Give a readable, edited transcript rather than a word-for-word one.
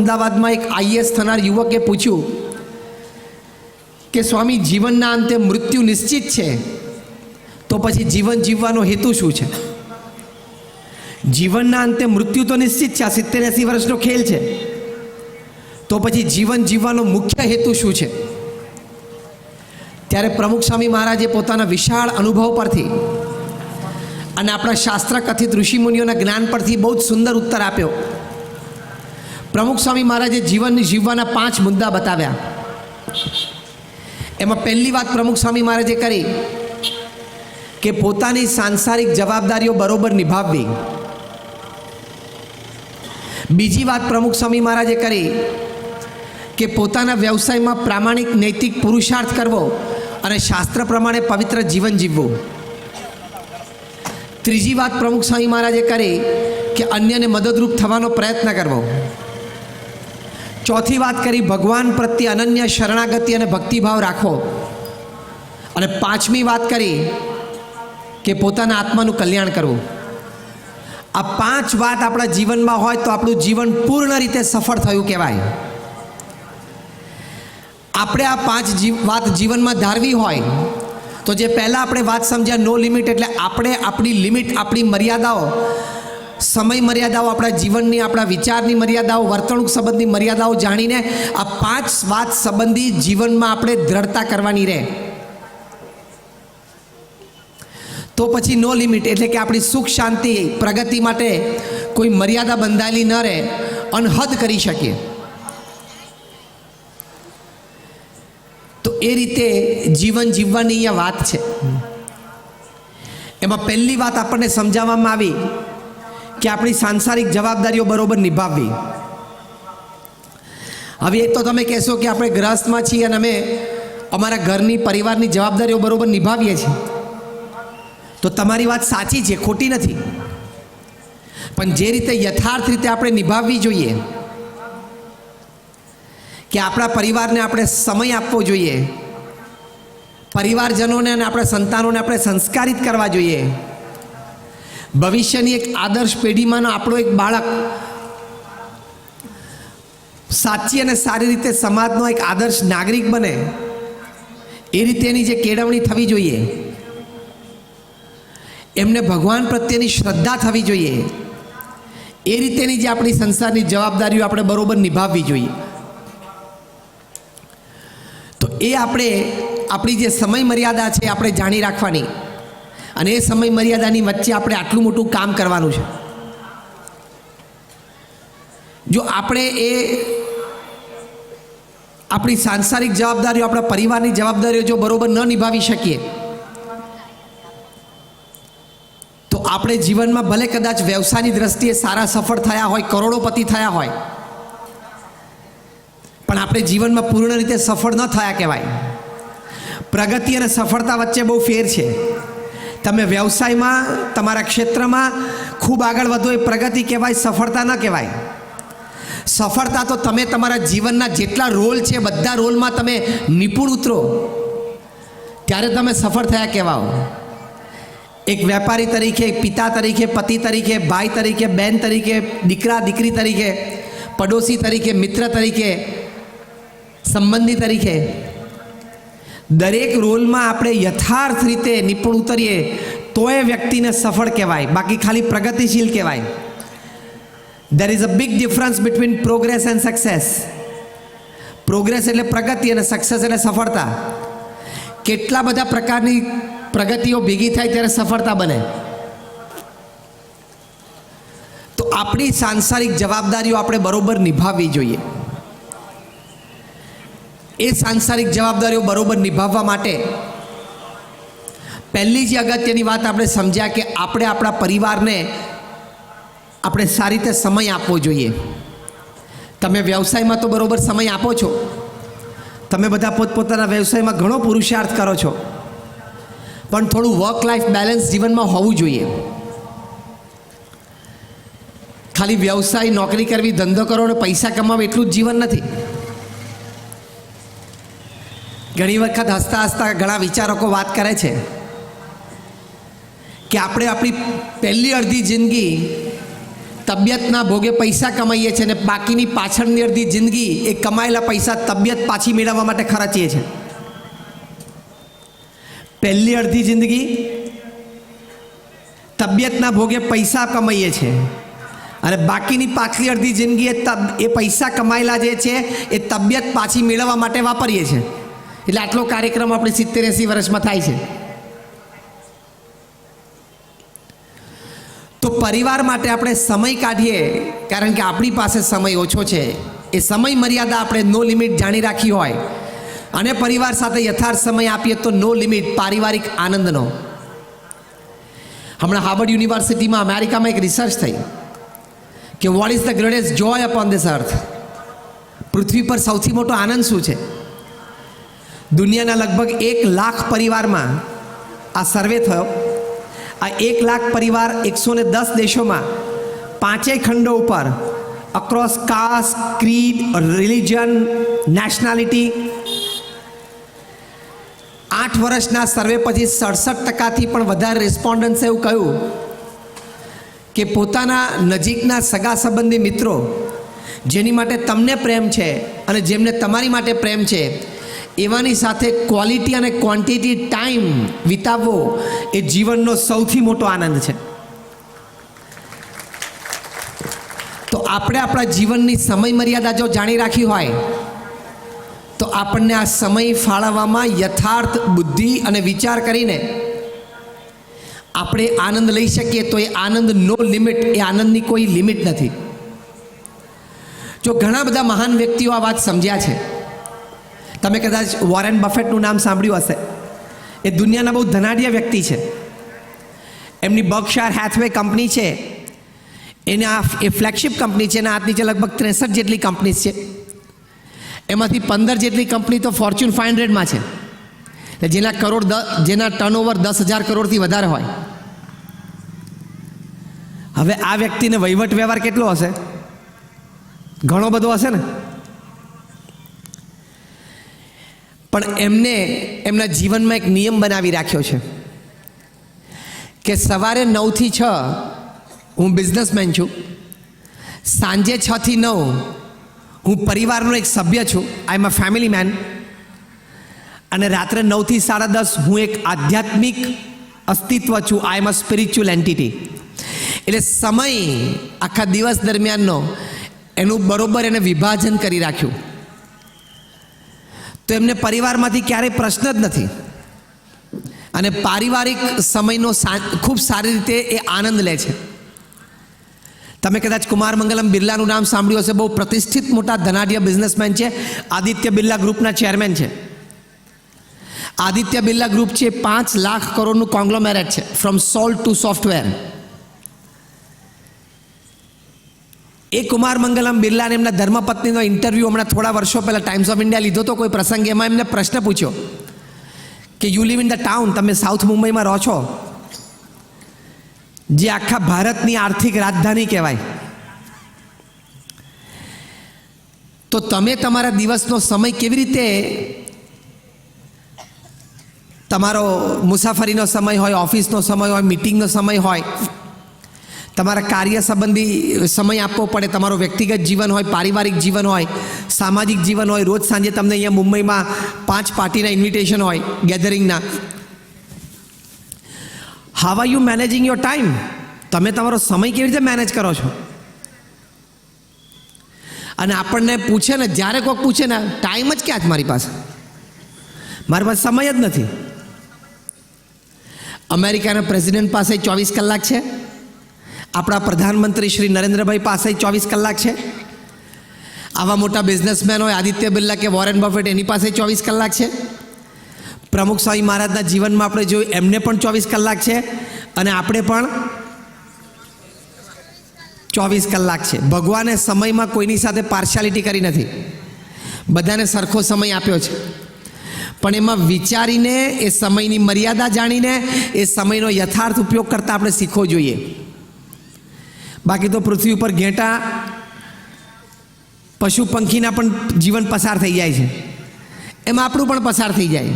અમદાવાદમાં એક આઈએએસ થનાર યુવકે પૂછ્યું કે સ્વામી, જીવનના અંતે મૃત્યુ નિશ્ચિત છે, તો પછી જીવન જીવવાનો હેતુ શું છે? જીવનના અંતે મૃત્યુ તો નિશ્ચિત છે, આ 70-80 વર્ષનો ખેલ છે, તો પછી જીવન જીવવાનો મુખ્ય હેતુ શું છે? ત્યારે પ્રમુખ સ્વામી મહારાજે પોતાના વિશાળ અનુભવ પરથી અને આપણા શાસ્ત્ર કથિત ઋષિમુનિઓના જ્ઞાન પરથી બહુ જ સુંદર ઉત્તર આપ્યો. પ્રમુખ સ્વામી મહારાજે જીવન જીવવાના 5 મુદ્દા બતાવ્યા. એમાં પહેલી વાત પ્રમુખ સ્વામી મહારાજે કરી કે પોતાની સાંસારિક જવાબદારીઓ બરોબર નિભાવવી. બીજી વાત પ્રમુખ સ્વામી મહારાજે કરી કે પોતાના વ્યવસાયમાં પ્રામાણિક નૈતિક પુરુષાર્થ કરવો અને શાસ્ત્ર પ્રમાણે પવિત્ર જીવન જીવવું. ત્રીજી વાત પ્રમુખ સ્વામી મહારાજે કરી કે અન્યને મદદરૂપ થવાનો પ્રયત્ન કરવો. ચોથી વાત કરી ભગવાન પ્રત્યે અનન્ય શરણાગતિ અને ભક્તિભાવ રાખવો. અને પાંચમી વાત કરી કે પોતાના આત્માનું કલ્યાણ કરવું. આ 5 વાત આપણા જીવનમાં હોય તો આપણું જીવન પૂર્ણ રીતે સફળ થયું કહેવાય. આપણે આ 5 વાત જીવનમાં ધારવી હોય તો જે પહેલાં આપણે વાત સમજ્યા નો લિમિટ, એટલે આપણે આપણી લિમિટ, આપણી મર્યાદાઓ, સમય મર્યાદાઓ, આપણા જીવનની, આપણા વિચારની મર્યાદાઓ, વર્તણૂક સંબંધની મર્યાદાઓ જાણીને આ 5 વાત સંબંધી જીવનમાં આપણે દ્રઢતા કરવાની રહે. તો પછી નો લિમિટ એટલે કે આપણી સુખ શાંતિ પ્રગતિ માટે કોઈ મર્યાદા બંધાયેલી ન રહે, અનહદ કરી શકીએ. તો એ રીતે જીવન જીવવાની અહીંયા વાત છે. એમાં પહેલી વાત આપણને સમજાવવામાં આવી કે આપણી સાંસારિક જવાબદારીઓ બરોબર નિભાવવી. હવે એક તો તમે કહેશો કે આપણે ગ્રહસ્થમાં છીએ અને અમે અમારા ઘરની પરિવારની જવાબદારીઓ બરોબર નિભાવીએ છીએ. તો તમારી વાત સાચી છે, ખોટી નથી. પણ જે રીતે યથાર્થ રીતે આપણે નિભાવવી જોઈએ કે આપણા પરિવારને આપણે સમય આપવો જોઈએ, પરિવારજનોને અને આપણા સંતાનોને આપણે સંસ્કારિત કરવા જોઈએ, ભવિષ્યની એક આદર્શ પેઢીમાંનો આપણો એક બાળક સાચી અને સારી રીતે સમાજનો એક આદર્શ નાગરિક બને, એ રીતેની જે કેળવણી થવી જોઈએ, એમને ભગવાન પ્રત્યેની શ્રદ્ધા થવી જોઈએ, એ રીતેની જે આપણી સંસારની જવાબદારીઓ આપણે બરોબર નિભાવવી જોઈએ. તો એ આપણે આપણી જે સમય મર્યાદા છે આપણે જાણી રાખવાની, અને એ સમય મર્યાદાની વચ્ચે આપણે આટલું મોટું કામ કરવાનું છે. જો આપણે એ આપણી સાંસારિક જવાબદારીઓ, આપણા પરિવારની જવાબદારીઓ જો બરોબર ન નિભાવી શકીએ તો આપણે જીવનમાં ભલે કદાચ વ્યવસાયની દ્રષ્ટિએ સારા સફળ થયા હોય, કરોડોપતિ થયા હોય, પણ આપણે જીવનમાં પૂર્ણ રીતે સફળ ન થયા કહેવાય. પ્રગતિ અને સફળતા વચ્ચે બહુ ફેર છે. તમે વ્યવસાયમાં, તમારા ક્ષેત્રમાં ખૂબ આગળ વધો એ પ્રગતિ કહેવાય, સફળતા ન કહેવાય. સફળતા તો તમે તમારા જીવનના જેટલા રોલ છે બધા રોલમાં તમે નિપુણ ઉતરો ત્યારે તમે સફળ થયા કહેવાઓ. એક વેપારી તરીકે, એક પિતા તરીકે, પતિ તરીકે, ભાઈ તરીકે, બહેન તરીકે, દીકરા દીકરી તરીકે, પડોશી તરીકે, મિત્ર તરીકે, સંબંધી તરીકે, દરેક રોલમાં આપણે યથાર્થ રીતે નિપુણ ઉતરીએ તો એ વ્યક્તિને સફળ કહેવાય, બાકી ખાલી પ્રગતિશીલ કહેવાય. There is a big difference between progress and success. Progress એટલે પ્રગતિ અને સક્સેસ એટલે સફળતા. કેટલા બધા પ્રકારની પ્રગતિઓ ભેગી થાય ત્યારે સફળતા બને. તો આપણી સાંસારિક જવાબદારીઓ આપણે બરોબર નિભાવવી જોઈએ. એ સાંસારિક જવાબદારીઓ બરોબર નિભાવવા માટે પહેલી જ અગત્યની વાત આપણે સમજ્યા કે આપણે આપણા પરિવારને આપણે સારી રીતે સમય આપવો જોઈએ. તમે વ્યવસાયમાં તો બરોબર સમય આપો છો, તમે બધા પોતપોતાના વ્યવસાયમાં ઘણો પુરુષાર્થ કરો છો, પણ થોડું વર્ક લાઈફ બેલેન્સ જીવનમાં હોવું જોઈએ. ખાલી વ્યવસાય, નોકરી કરવી, ધંધો કરો અને પૈસા કમાવો એટલું જ જીવન નથી. ઘણી વખત હસતા હસતા ઘણા વિચારકો વાત કરે છે કે આપણે આપણી પહેલી અડધી જિંદગી તબિયતના ભોગે પૈસા કમાઈએ છીએ અને બાકીની પાછળની અડધી જિંદગી એ કમાયેલા પૈસા તબિયત પાછી મેળવવા માટે ખર્ચીએ છીએ. પહેલી અડધી જિંદગી તબિયતના ભોગે પૈસા કમાઈએ છીએ અને બાકીની પાછલી અડધી જિંદગી એ પૈસા કમાયેલા જે છે એ તબિયત પાછી મેળવવા માટે વાપરીએ છીએ. એટલે આટલો કાર્યક્રમ આપણે 70-80 વર્ષમાં થાય છે. તો પરિવાર માટે આપણે સમય કાઢીએ, કારણ કે આપણી પાસે સમય ઓછો છે. એ સમય મર્યાદા આપણે નો લિમિટ જાણી રાખી હોય અને પરિવાર સાથે યથાર્થ સમય આપીએ તો નો લિમિટ પારિવારિક આનંદનો. હમણાં હાર્વર્ડ યુનિવર્સિટીમાં અમેરિકામાં એક રિસર્ચ થઈ કે what is the greatest joy upon this earth. પૃથ્વી પર સૌથી મોટો આનંદ શું છે? દુનિયાના લગભગ 1 લાખ પરિવારમાં આ સર્વે થયો. આ 1 લાખ પરિવાર 110 દેશોમાં 5 ખંડો ઉપર across caste, creed, religion, nationality 8 વર્ષના સર્વે પછી 67%થી પણ વધારે રિસ્પોન્ડન્સે એવું કહ્યું કે પોતાના નજીકના સગા સંબંધી મિત્રો જેની માટે તમને પ્રેમ છે અને જેમને તમારી માટે પ્રેમ છે એવાની સાથે ક્વોલિટી અને ક્વોન્ટિટી ટાઈમ વિતાવવો એ જીવનનો સૌથી મોટો આનંદ છે. તો આપણે આપણા જીવનની સમય મર્યાદા જો જાણી રાખી હોય તો આપણને આ સમય ફાળવવામાં યથાર્થ બુદ્ધિ અને વિચાર કરીને આપણે આનંદ લઈ શકીએ. તો એ આનંદ નો લિમિટ, એ આનંદની કોઈ લિમિટ નથી. જો ઘણા બધા મહાન વ્યક્તિઓ આ વાત સમજ્યા છે. તમે કદાચ વોરેન બફેટનું નામ સાંભળ્યું હશે. એ દુનિયાના બહુ ધનાઢ્ય વ્યક્તિ છે. એમની બર્કશાયર હેથવે કંપની છે, એના એ ફ્લેગશિપ કંપની છે. એના હાથ નીચે લગભગ 63 જેટલી કંપનીઝ છે. એમાંથી 15 જેટલી કંપની તો ફોર્ચ્યુન 500માં છે, જેના ટર્નઓવર 10,000 કરોડથી વધારે હોય. હવે આ વ્યક્તિને વહીવટ વ્યવહાર કેટલો હશે? ઘણો બધો હશે ને. પણ એમને એમના જીવનમાં એક નિયમ બનાવી રાખ્યો છે કે સવારે 9 થી 6 હું બિઝનેસમેન છું, સાંજે 6 થી 9 હું પરિવારનો એક સભ્ય છું, આઈ એમ અ ફેમિલી મેન, અને રાત્રે 9 થી 10:30 હું એક આધ્યાત્મિક અસ્તિત્વ છું, આઈ એમ અ સ્પિરિચ્યુઅલ એન્ટિટી. એટલે સમય આખા દિવસ દરમિયાનનો એનું બરોબર એને વિભાજન કરી રાખ્યું. તો એમને પરિવારમાંથી ક્યારેય પ્રશ્ન જ નથી અને પારિવારિક સમયનો ખૂબ સારી રીતે એ આનંદ લે છે. તમે કદાચ કુમાર મંગલમ બિરલાનું નામ સાંભળ્યું હશે. બહુ પ્રતિષ્ઠિત મોટા ધનાઢ્ય બિઝનેસમેન છે. આદિત્ય બિરલા ગ્રુપના ચેરમેન છે. આદિત્ય બિરલા ગ્રુપ છે 5 લાખ કરોડનું કોંગ્લોમેરેટ છે, ફ્રોમ સોલ્ટ ટુ સોફ્ટવેર. એ કુમાર મંગલમ બિરલાને એમના ધર્મપત્નીનો ઇન્ટરવ્યૂ હમણાં થોડા વર્ષો પહેલાં ટાઈમ્સ ઓફ ઇન્ડિયા લીધો હતો કોઈ પ્રસંગે. એમાં એમને પ્રશ્ન પૂછ્યો કે you live in the town, તમે સાઉથ મુંબઈમાં રહો છો, જે આખા ભારતની આર્થિક રાજધાની કહેવાય, તો તમે તમારા દિવસનો સમય કેવી રીતે, તમારો મુસાફરીનો સમય હોય, ઓફિસનો સમય હોય, મિટિંગનો સમય હોય, તમારા કાર્ય સંબંધી સમય આપવો પડે, તમારો વ્યક્તિગત જીવન હોય, પારિવારિક જીવન હોય, સામાજિક જીવન હોય, રોજ સાંજે તમને અહીંયા મુંબઈમાં 5 પાર્ટીના ઇન્વિટેશન હોય, ગેધરિંગના. How are you managing your time? તમે તમારો સમય કેવી રીતે મેનેજ કરો છો? અને આપણને પૂછે ને, જ્યારે કોઈક પૂછે ને, ટાઈમ જ ક્યાં છે મારી પાસે સમય જ નથી. અમેરિકાના પ્રેસિડેન્ટ પાસે 24 કલાક છે. આપણા પ્રધાનમંત્રી શ્રી નરેન્દ્રભાઈ પાસે 24 કલાક છે. આવા મોટા બિઝનેસમેન હોય આદિત્ય બિરલા કે વોરેન બફેટ, એની પાસે 24 કલાક છે. પ્રમુખ સ્વામી મહારાજના જીવનમાં આપણે જોયું, એમને પણ 24 કલાક છે અને આપણે પણ 24 કલાક છે. ભગવાને સમયમાં કોઈની સાથે પાર્શિયાલિટી કરી નથી, બધાને સરખો સમય આપ્યો છે. પણ એમાં વિચારીને, એ સમયની મર્યાદા જાણીને એ સમયનો યથાર્થ ઉપયોગ કરતાં આપણે શીખવો જોઈએ. બાકી તો પૃથ્વી ઉપર ઘેટા, પશુ પંખીના પણ જીવન પસાર થઈ જાય છે, એમાં આપણું પણ પસાર થઈ જાય.